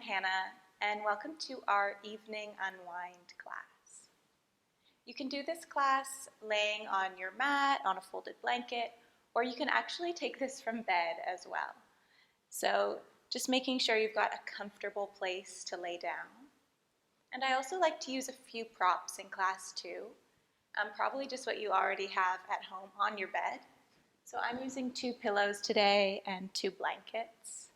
Hannah, and welcome to our evening Unwind class. You can do this class laying on your mat, on a folded blanket, or you can actually take this from bed as well. So just making sure you've got a comfortable place to lay down. And I also like to use a few props in class too, probably just what you already have at home on your bed. So I'm using 2 pillows today and 2 blankets.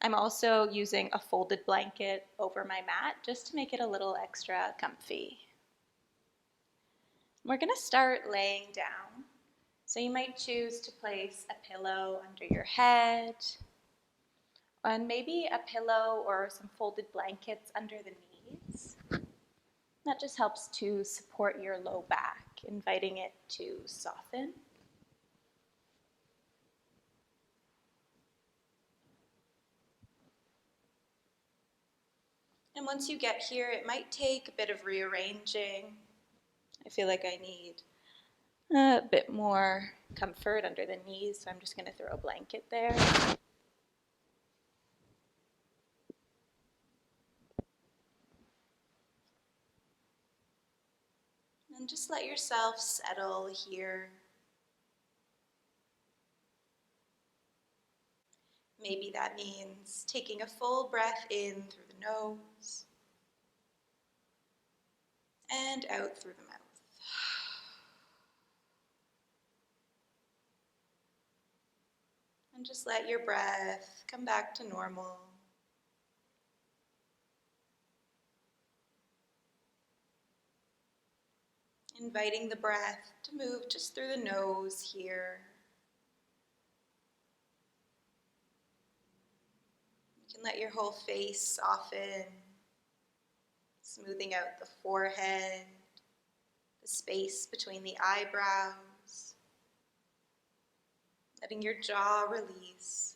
I'm also using a folded blanket over my mat just to make it a little extra comfy. We're going to start laying down. So you might choose to place a pillow under your head, and maybe a pillow or some folded blankets under the knees. That just helps to support your low back, inviting it to soften. And once you get here, it might take a bit of rearranging. I feel like I need a bit more comfort under the knees, so I'm just going to throw a blanket there. And just let yourself settle here. Maybe that means taking a full breath in through the nose and out through the mouth. And just let your breath come back to normal. Inviting the breath to move just through the nose here. You can let your whole face soften, smoothing out the forehead, the space between the eyebrows, letting your jaw release,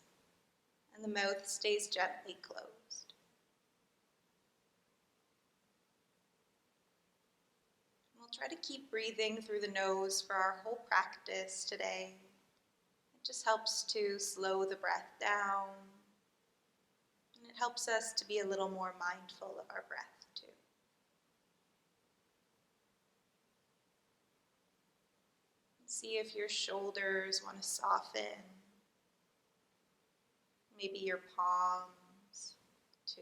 and the mouth stays gently closed. We'll try to keep breathing through the nose for our whole practice today. It just helps to slow the breath down, and it helps us to be a little more mindful of our breath too. See if your shoulders want to soften, maybe your palms too.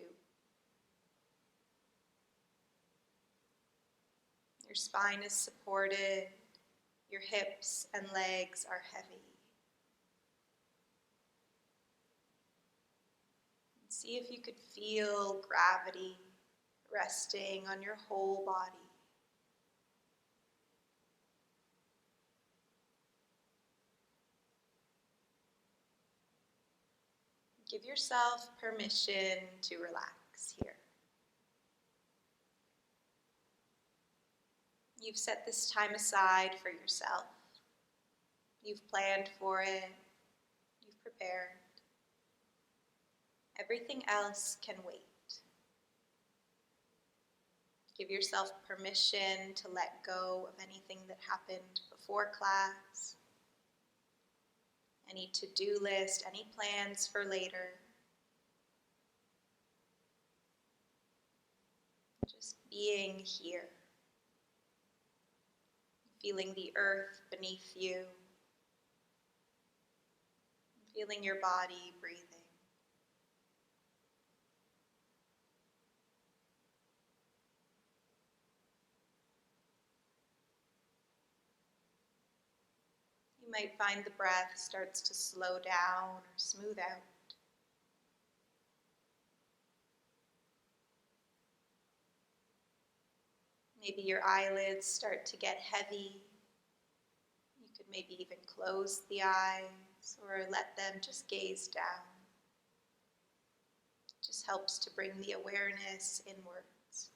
Your spine is supported, your hips and legs are heavy. See if you could feel gravity resting on your whole body. Give yourself permission to relax here. You've set this time aside for yourself. You've planned for it. You've prepared. Everything else can wait. Give yourself permission to let go of anything that happened before class, any to-do list, any plans for later. Just being here, feeling the earth beneath you, feeling your body breathing. You might find the breath starts to slow down or smooth out. Maybe your eyelids start to get heavy. You could maybe even close the eyes or let them just gaze down. It just helps to bring the awareness inwards.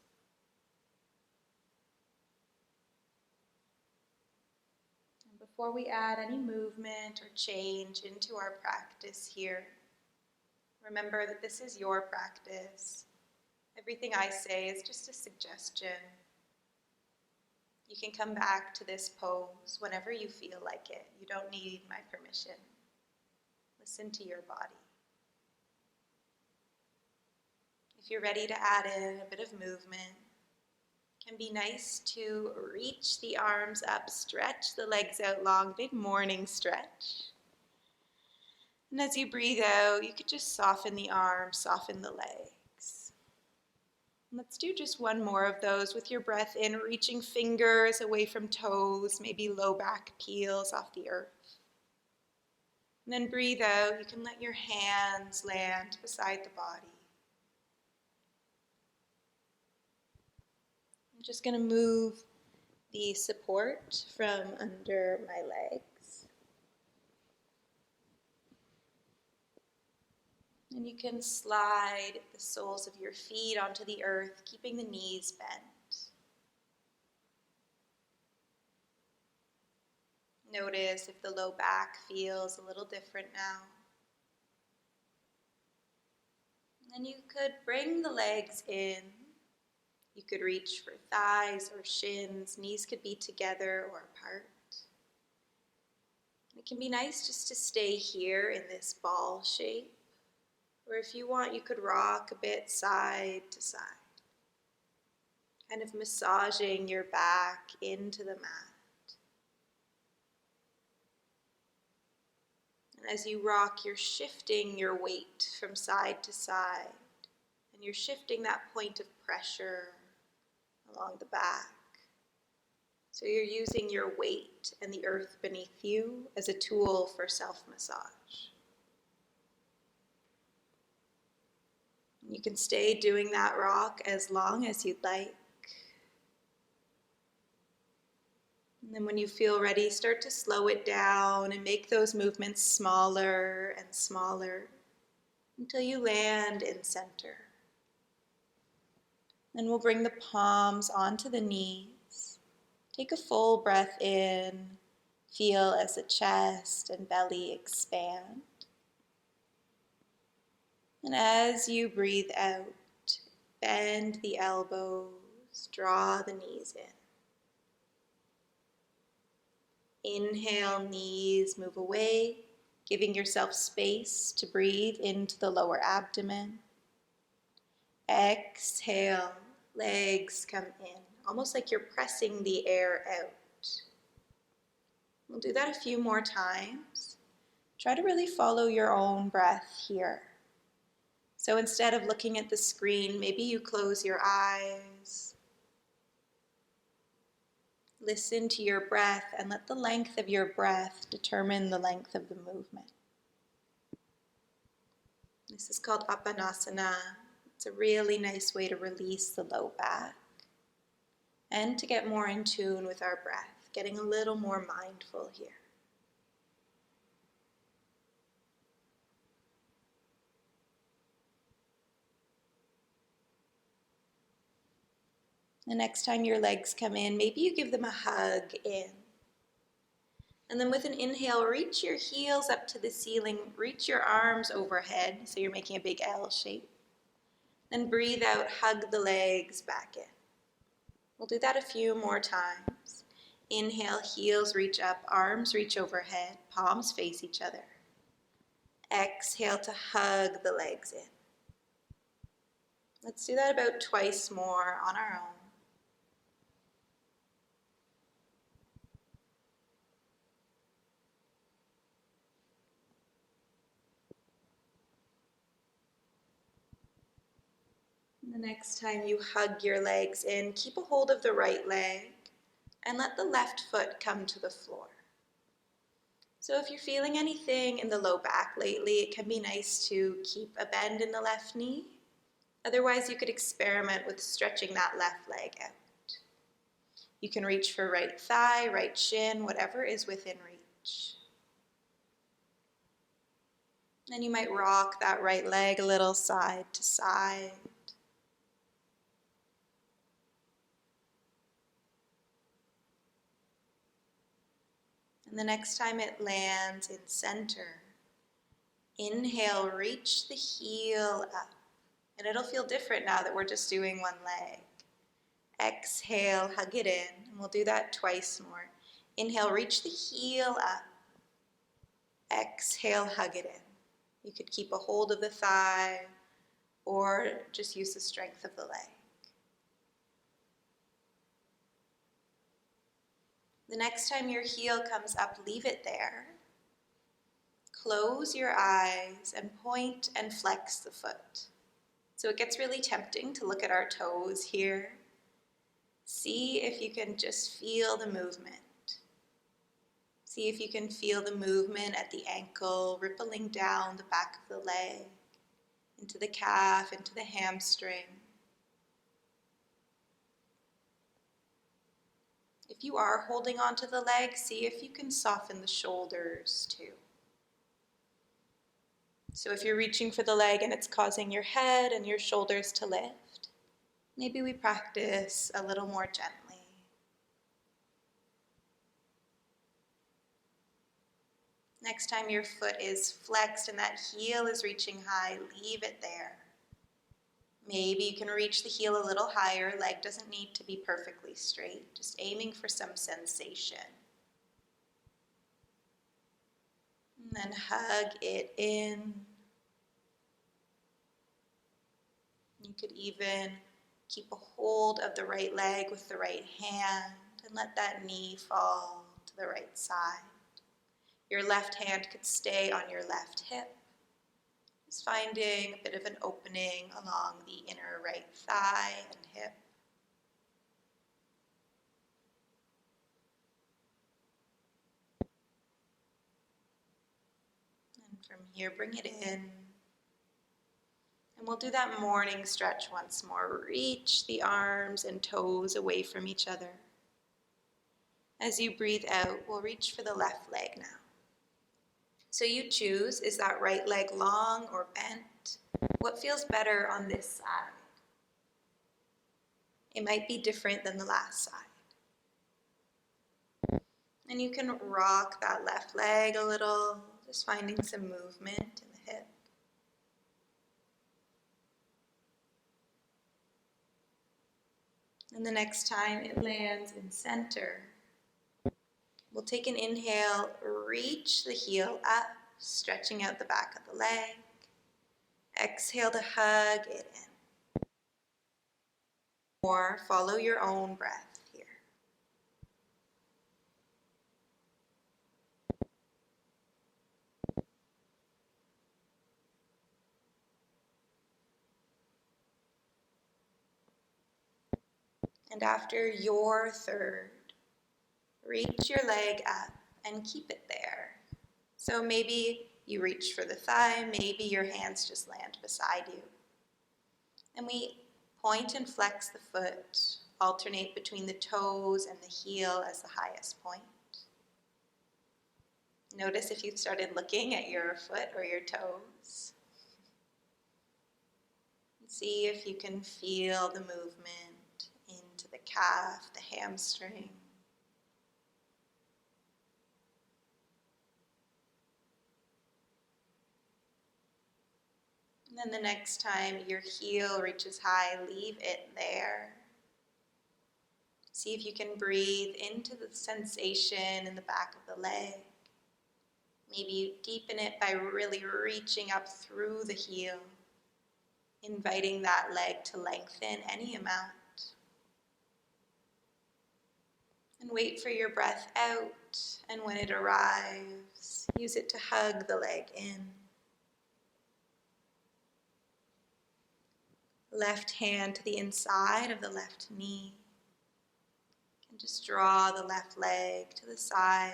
And before we add any movement or change into our practice here, remember that this is your practice. Everything I say is just a suggestion. You can come back to this pose whenever you feel like it. You don't need my permission. Listen to your body. If you're ready to add in a bit of movement, it can be nice to reach the arms up, stretch the legs out long, big morning stretch. And as you breathe out, you could just soften the arms, soften the legs. Let's do just one more of those with your breath in, reaching fingers away from toes, maybe low back peels off the earth. And then breathe out, you can let your hands land beside the body. I'm just going to move the support from under my legs. And you can slide the soles of your feet onto the earth, keeping the knees bent. Notice if the low back feels a little different now. And then you could bring the legs in. You could reach for thighs or shins. Knees could be together or apart. It can be nice just to stay here in this ball shape. Or if you want, you could rock a bit side to side, kind of massaging your back into the mat. And as you rock, you're shifting your weight from side to side, and you're shifting that point of pressure along the back. So you're using your weight and the earth beneath you as a tool for self-massage. You can stay doing that rock as long as you'd like. And then when you feel ready, start to slow it down and make those movements smaller and smaller until you land in center. Then we'll bring the palms onto the knees. Take a full breath in. Feel as the chest and belly expand. And as you breathe out, bend the elbows, draw the knees in. Inhale, knees move away, giving yourself space to breathe into the lower abdomen. Exhale, legs come in, almost like you're pressing the air out. We'll do that a few more times. Try to really follow your own breath here. So instead of looking at the screen, maybe you close your eyes. Listen to your breath and let the length of your breath determine the length of the movement. This is called Apanasana. It's a really nice way to release the low back and to get more in tune with our breath, getting a little more mindful here. The next time your legs come in, maybe you give them a hug in. And then with an inhale, reach your heels up to the ceiling, reach your arms overhead, so you're making a big L shape. Then breathe out, hug the legs back in. We'll do that a few more times. Inhale, heels reach up, arms reach overhead, palms face each other. Exhale to hug the legs in. Let's do that about twice more on our own. The next time you hug your legs in, keep a hold of the right leg and let the left foot come to the floor. So if you're feeling anything in the low back lately, it can be nice to keep a bend in the left knee. Otherwise, you could experiment with stretching that left leg out. You can reach for right thigh, right shin, whatever is within reach. Then you might rock that right leg a little side to side. And the next time it lands in center, inhale, reach the heel up. And it'll feel different now that we're just doing one leg. Exhale, hug it in. And we'll do that twice more. Inhale, reach the heel up. Exhale, hug it in. You could keep a hold of the thigh or just use the strength of the leg. The next time your heel comes up, leave it there. Close your eyes and point and flex the foot. So it gets really tempting to look at our toes here. See if you can just feel the movement. See if you can feel the movement at the ankle, rippling down the back of the leg, into the calf, into the hamstring. If you are holding onto the leg, see if you can soften the shoulders too. So if you're reaching for the leg and it's causing your head and your shoulders to lift, maybe we practice a little more gently. Next time your foot is flexed and that heel is reaching high, leave it there. Maybe you can reach the heel a little higher. Leg doesn't need to be perfectly straight, just aiming for some sensation. And then hug it in. You could even keep a hold of the right leg with the right hand and let that knee fall to the right side. Your left hand could stay on your left hip, just finding a bit of an opening along the inner right thigh and hip. And from here, bring it in. And we'll do that morning stretch once more. Reach the arms and toes away from each other. As you breathe out, we'll reach for the left leg now. So you choose, is that right leg long or bent? What feels better on this side? It might be different than the last side. And you can rock that left leg a little, just finding some movement in the hip. And the next time it lands in center, we'll take an inhale, reach the heel up, stretching out the back of the leg. Exhale to hug it in. Or follow your own breath here. And after your third, reach your leg up and keep it there. So maybe you reach for the thigh, maybe your hands just land beside you. And we point and flex the foot, alternate between the toes and the heel as the highest point. Notice if you've started looking at your foot or your toes. See if you can feel the movement into the calf, the hamstring. And then the next time your heel reaches high, leave it there. See if you can breathe into the sensation in the back of the leg. Maybe you deepen it by really reaching up through the heel, inviting that leg to lengthen any amount. And wait for your breath out, and when it arrives, use it to hug the leg in. Left hand to the inside of the left knee. And just draw the left leg to the side.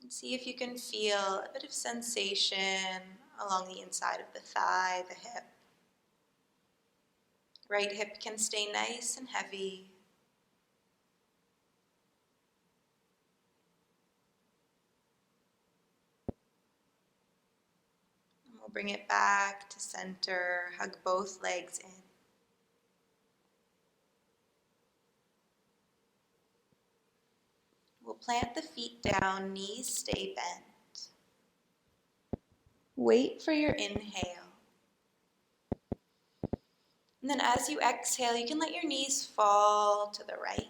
And see if you can feel a bit of sensation along the inside of the thigh, the hip. Right hip can stay nice and heavy. And we'll bring it back to center, hug both legs in. We'll plant the feet down, knees stay bent. Wait for your inhale. And then as you exhale, you can let your knees fall to the right.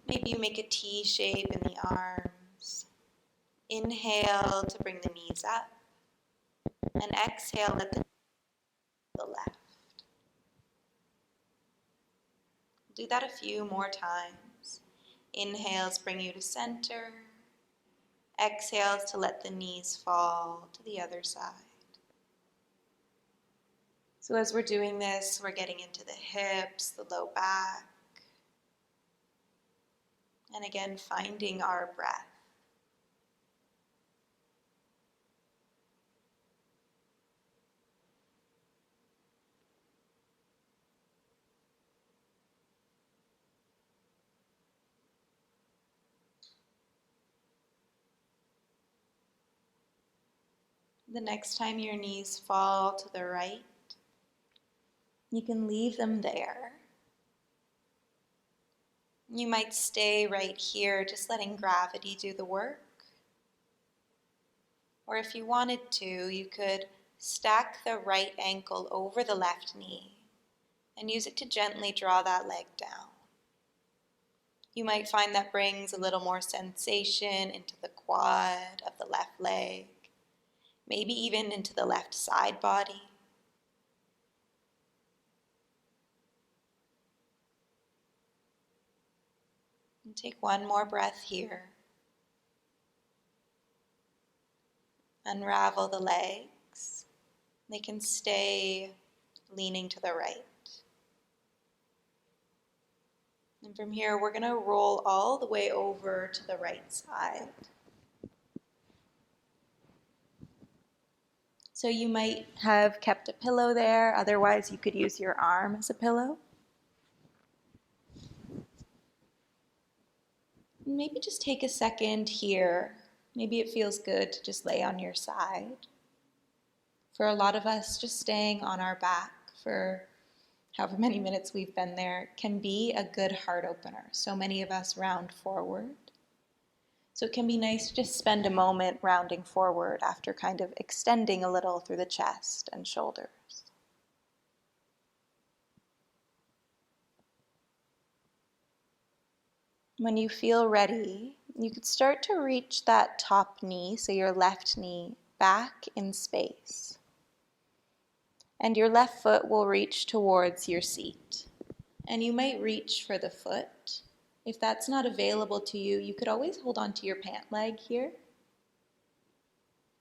Maybe you make a T shape in the arms. Inhale to bring the knees up. And exhale, let the left. Do that a few more times. Inhales bring you to center. Exhales to let the knees fall to the other side. So as we're doing this, we're getting into the hips, the low back, and again, finding our breath. The next time your knees fall to the right, you can leave them there. You might stay right here, just letting gravity do the work. Or if you wanted to, you could stack the right ankle over the left knee and use it to gently draw that leg down. You might find that brings a little more sensation into the quad of the left leg, maybe even into the left side body. And take one more breath here. Unravel the legs. They can stay leaning to the right. And from here, we're going to roll all the way over to the right side. So you might have kept a pillow there. Otherwise, you could use your arm as a pillow. And maybe just take a second here. Maybe it feels good to just lay on your side. For a lot of us, just staying on our back for however many minutes we've been there can be a good heart opener. So many of us round forward. So it can be nice to just spend a moment rounding forward after kind of extending a little through the chest and shoulders. When you feel ready, you could start to reach that top knee, so your left knee, back in space. And your left foot will reach towards your seat. And you might reach for the foot. If that's not available to you, you could always hold on to your pant leg here.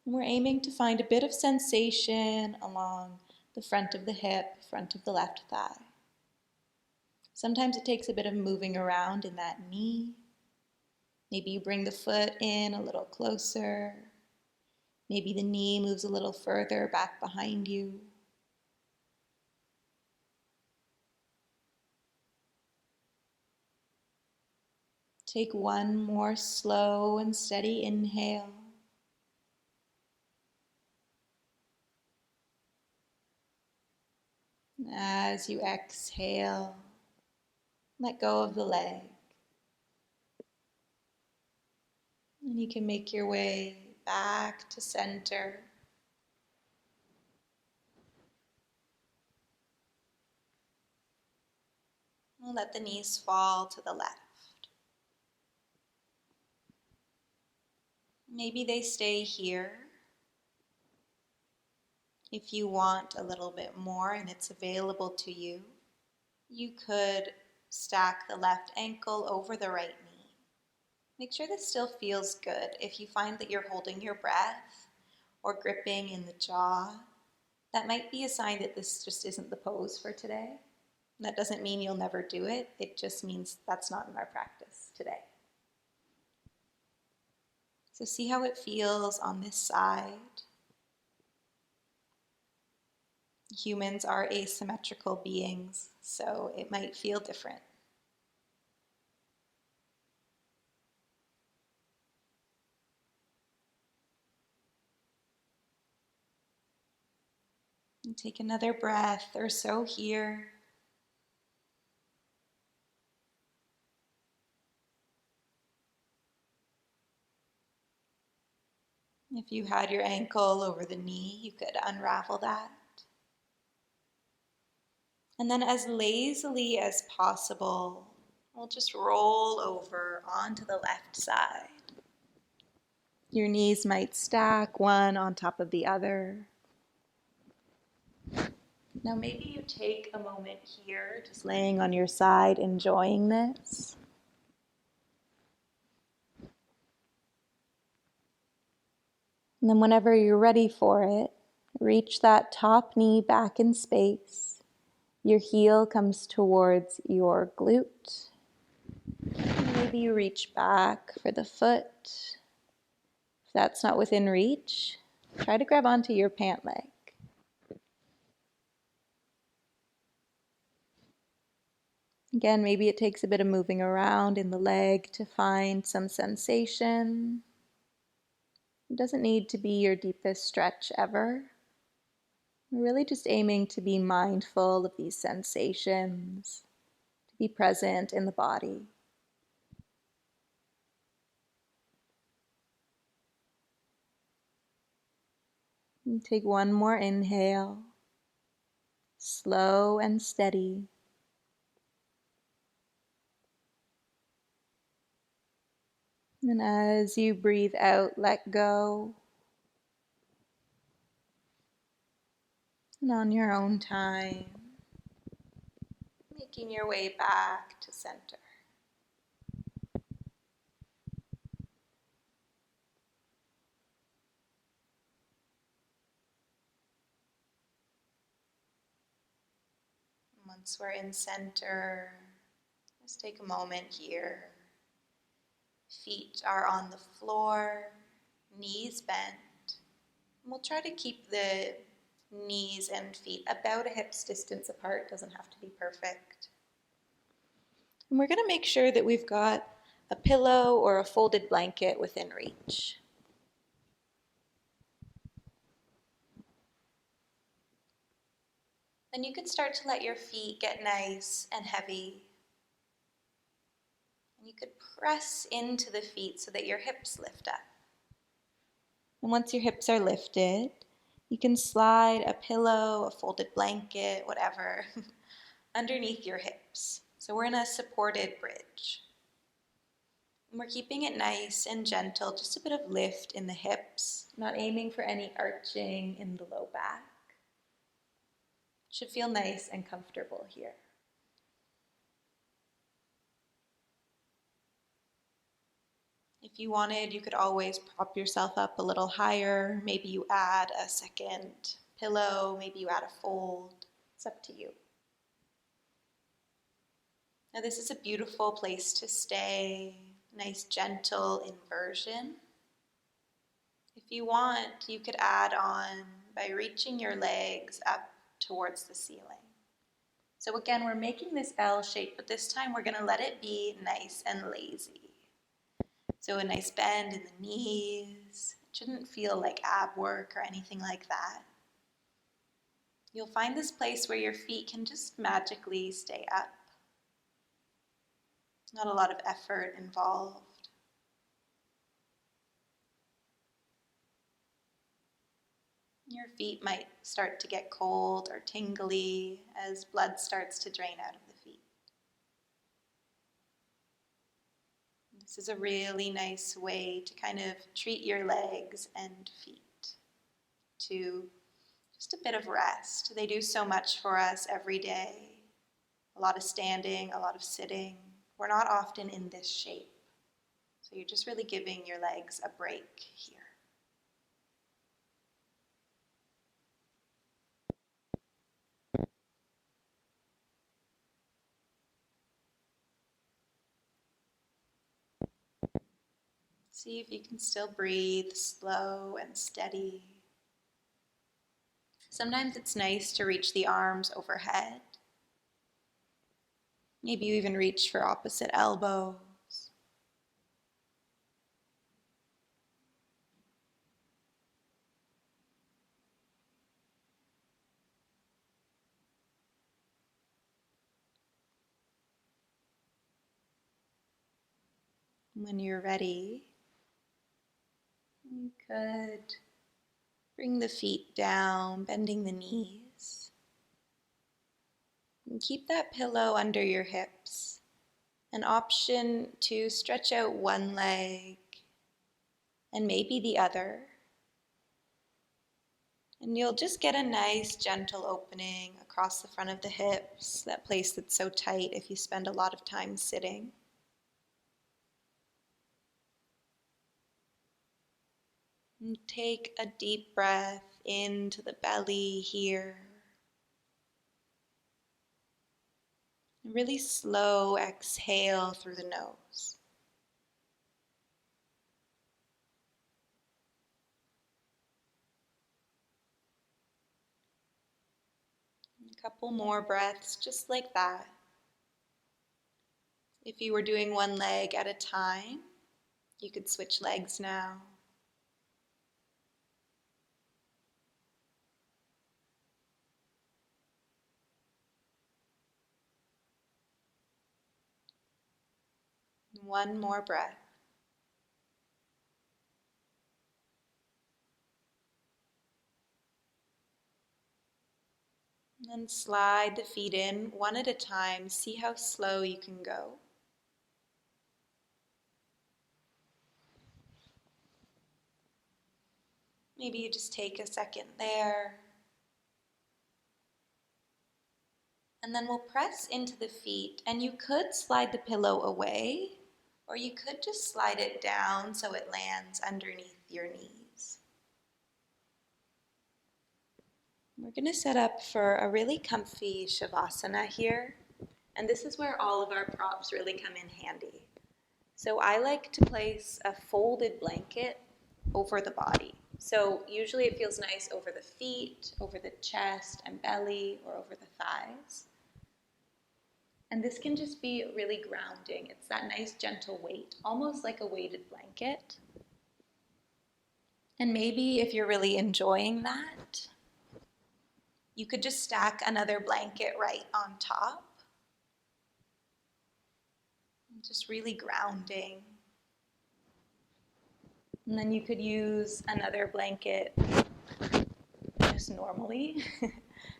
And we're aiming to find a bit of sensation along the front of the hip, front of the left thigh. Sometimes it takes a bit of moving around in that knee. Maybe you bring the foot in a little closer. Maybe the knee moves a little further back behind you. Take one more slow and steady inhale. As you exhale, let go of the leg. And you can make your way back to center. And let the knees fall to the left. Maybe they stay here. If you want a little bit more and it's available to you, you could stack the left ankle over the right knee. Make sure this still feels good. If you find that you're holding your breath or gripping in the jaw, that might be a sign that this just isn't the pose for today. That doesn't mean you'll never do it. It just means that's not in our practice today. So see how it feels on this side. Humans are asymmetrical beings, so it might feel different. And take another breath or so here. If you had your ankle over the knee, you could unravel that. And then as lazily as possible, we'll just roll over onto the left side. Your knees might stack one on top of the other. Now maybe you take a moment here, just laying on your side, enjoying this. And then whenever you're ready for it, reach that top knee back in space. Your heel comes towards your glute. Maybe you reach back for the foot. If that's not within reach, try to grab onto your pant leg. Again, maybe it takes a bit of moving around in the leg to find some sensation. It doesn't need to be your deepest stretch ever. We're really just aiming to be mindful of these sensations, to be present in the body. And take one more inhale, slow and steady. And as you breathe out, let go. And on your own time, making your way back to center. Once we're in center, let's take a moment here. Feet are on the floor, knees bent. And we'll try to keep the knees and feet about a hip's distance apart. Doesn't have to be perfect. And we're going to make sure that we've got a pillow or a folded blanket within reach. Then you could start to let your feet get nice and heavy. And you could press into the feet so that your hips lift up. And once your hips are lifted, you can slide a pillow, a folded blanket, whatever, underneath your hips. So we're in a supported bridge. And we're keeping it nice and gentle, just a bit of lift in the hips, not aiming for any arching in the low back. It should feel nice and comfortable here. If you wanted, you could always prop yourself up a little higher. Maybe you add a second pillow, maybe you add a fold. It's up to you. Now this is a beautiful place to stay, nice gentle inversion. If you want, you could add on by reaching your legs up towards the ceiling. So again, we're making this L shape, but this time we're going to let it be nice and lazy. So a nice bend in the knees. It shouldn't feel like ab work or anything like that. You'll find this place where your feet can just magically stay up. Not a lot of effort involved. Your feet might start to get cold or tingly as blood starts to drain out of the feet. This is a really nice way to kind of treat your legs and feet to just a bit of rest. They do so much for us every day. A lot of standing, a lot of sitting. We're not often in this shape. So you're just really giving your legs a break here. See if you can still breathe slow and steady. Sometimes it's nice to reach the arms overhead. Maybe you even reach for opposite elbows. When you're ready, you could bring the feet down, bending the knees. And keep that pillow under your hips. An option to stretch out one leg and maybe the other. And you'll just get a nice gentle opening across the front of the hips, that place that's so tight if you spend a lot of time sitting. And take a deep breath into the belly here. And really slow exhale through the nose. A couple more breaths just like that. If you were doing one leg at a time, you could switch legs now. One more breath. And then slide the feet in one at a time. See how slow you can go. Maybe you just take a second there. And then we'll press into the feet, and you could slide the pillow away, or you could just slide it down so it lands underneath your knees. We're going to set up for a really comfy Shavasana here, and this is where all of our props really come in handy. So I like to place a folded blanket over the body. So usually it feels nice over the feet, over the chest and belly, or over the thighs. And this can just be really grounding. It's that nice gentle weight, almost like a weighted blanket. And maybe if you're really enjoying that, you could just stack another blanket right on top. Just really grounding. And then you could use another blanket just normally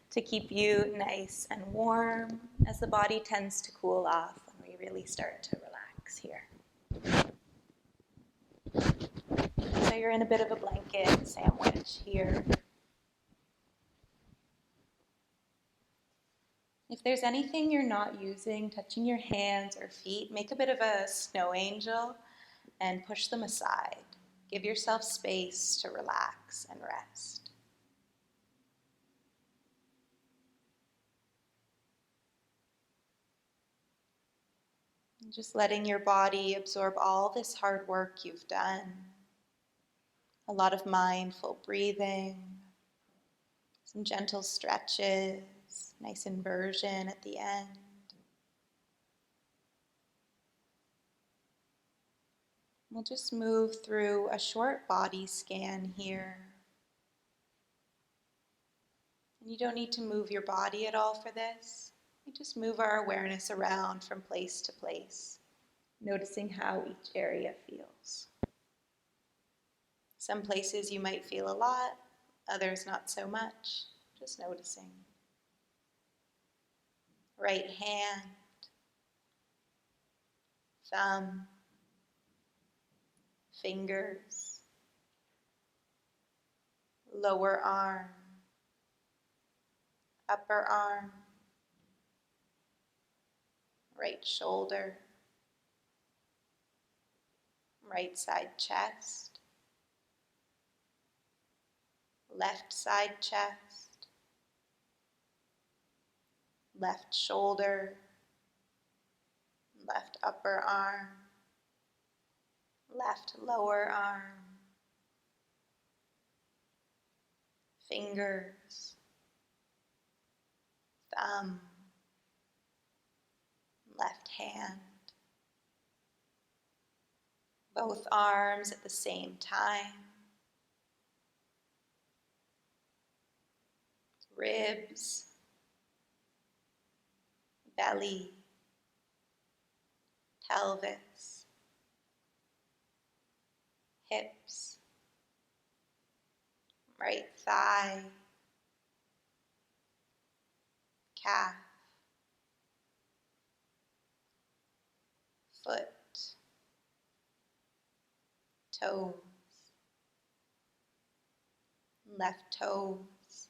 to keep you nice and warm as the body tends to cool off when we really start to relax here. So you're in a bit of a blanket sandwich here. If there's anything you're not using, touching your hands or feet, make a bit of a snow angel and push them aside. Give yourself space to relax and rest. Just letting your body absorb all this hard work you've done. A lot of mindful breathing, some gentle stretches, nice inversion at the end. We'll just move through a short body scan here. And you don't need to move your body at all for this. We just move our awareness around from place to place, noticing how each area feels. Some places you might feel a lot, others not so much. Just noticing. Right hand, thumb, fingers, lower arm, upper arm, right shoulder, right side chest, left side chest, left shoulder, left upper arm, left lower arm, fingers, thumb, left hand, both arms at the same time, ribs, belly, pelvis, hips, right thigh, calf, foot, toes, left toes,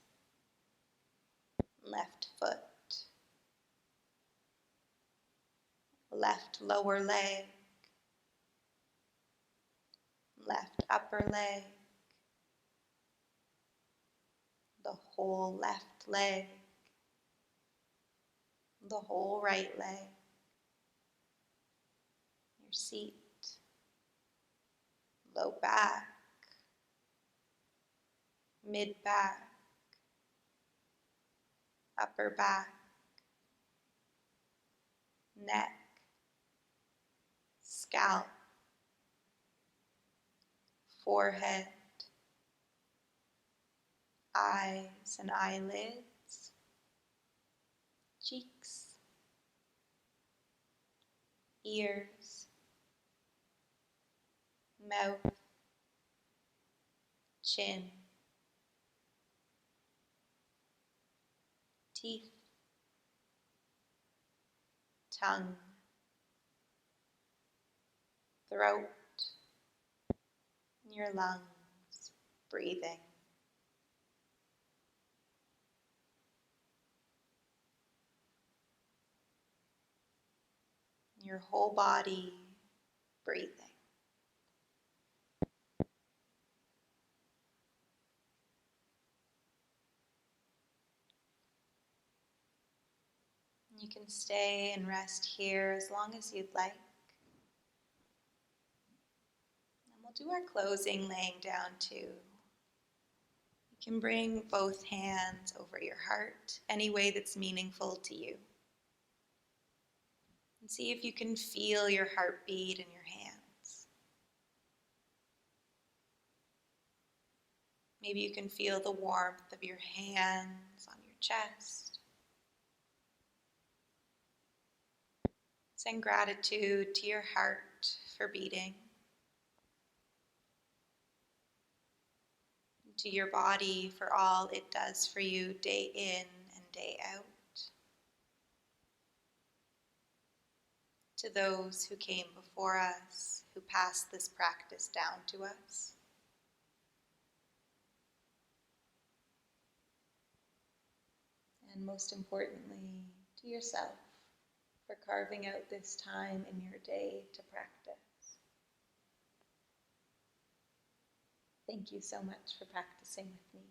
left foot, left lower leg, left upper leg, the whole left leg, the whole right leg, your seat, low back, mid back, upper back, neck, scalp, forehead, eyes and eyelids, cheeks, ears, mouth, chin, teeth, tongue, throat, your lungs, breathing. Your whole body breathing. You can stay and rest here as long as you'd like. And we'll do our closing laying down too. You can bring both hands over your heart any way that's meaningful to you. And see if you can feel your heartbeat in your hands. Maybe you can feel the warmth of your hands on your chest. Send gratitude to your heart for beating, to your body for all it does for you day in and day out, to those who came before us, who passed this practice down to us. And most importantly, to yourself for carving out this time in your day to practice. Thank you so much for practicing with me.